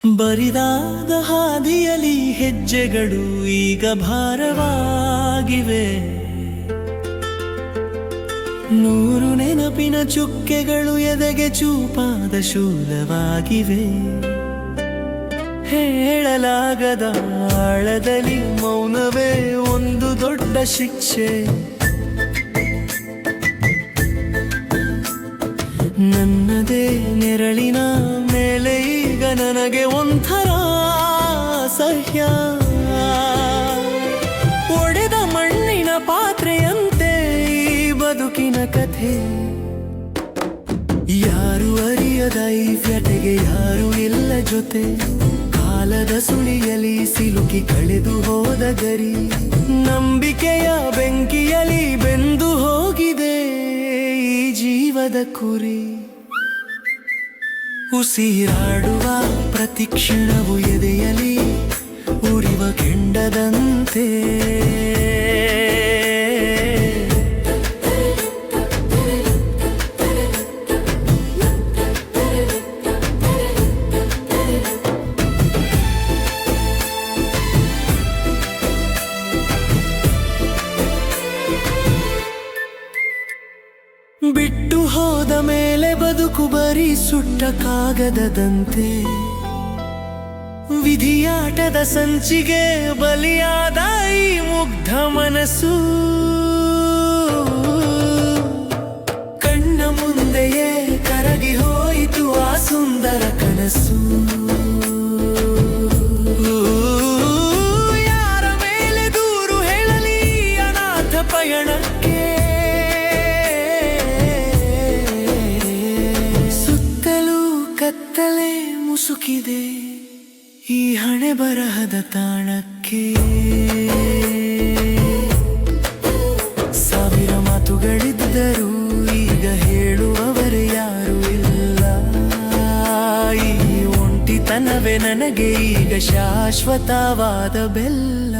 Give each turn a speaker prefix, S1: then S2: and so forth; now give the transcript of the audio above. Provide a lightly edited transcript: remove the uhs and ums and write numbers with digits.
S1: ಬರಿದಾದ ಹಾದಿಯಲಿ ಹೆಜ್ಜೆಗಳು ಈಗ ಭಾರವಾಗಿವೆ. ನೂರು ನೆನಪಿನ ಚುಕ್ಕೆಗಳು ಎದೆಗೆ ಚೂಪಾದ ಶೂಲವಾಗಿವೆ. ಹೇಳಲಾಗದ ಆಳದಲ್ಲಿ ಮೌನವೇ ಒಂದು ದೊಡ್ಡ ಶಿಕ್ಷೆ. ನನ್ನದೇ ನೆರಳಿನ ಮೇಲೆ ಈಗ ನನಗೆ ಒಂಥರ ಅಸಹ್ಯ. ಒಡೆದ ಮಣ್ಣಿನ ಪಾತ್ರೆಯಂತೆ ಈ ಬದುಕಿನ ಕಥೆ. ಯಾರು ಅರಿಯದ ಈ ವ್ಯಟೆಗೆ ಯಾರು ಇಲ್ಲ ಜೊತೆ. ಕಾಲದ ಸುಳಿಯಲಿ ಸಿಲುಕಿ ಕಳೆದು ಹೋದ ಗರಿ. ನಂಬಿಕೆಯ ಬೆಂಕಿಯಲಿ ಬೆಂದು ಹೋಗಿದೆ ಈ ಜೀವದ ಕುರಿ. ಉಸಿರಾಡುವ ಪ್ರತಿಕ್ಷಣವು ಎದೆಯಲಿ ಉರಿವ ಕೆಂಡದಂತೆ. ಬಿಟ್ಟು ಹೋದ ಮೇಲೆ ಬದುಕು ಬರೀ ಸುಟ್ಟ ಕಾಗದದಂತೆ. ವಿಧಿಯಾಟದ ಸಂಚಿಗೆ ಬಲಿಯಾದ ಈ ಮುಗ್ಧ ಮನಸ್ಸು. ಕಣ್ಣ ಮುಂದೆಯೇ ಕರಗಿ ಹೋಯಿತು ಆ ಸುಂದರ ಕನಸು. ಯಾರ ಮೇಲೆ ದೂರು ಹೇಳಲಿ ಅನಾಥ ಪಯಣಕ್ಕೆ. ಕತ್ತಲೆ ಮುಸುಕಿದೆ ಈ ಹಣೆ ಬರಹದ ತಾಣಕ್ಕೆ. ಸಾವಿರ ಮಾತುಗಳಿದ್ದರೂ ಈಗ ಹೇಳುವವರೇ ಯಾರು ಇಲ್ಲ. ಈ ಒಂಟಿತನವೇ ನನಗೆ ಈಗ ಶಾಶ್ವತವಾದ ಬೆಲ್ಲ.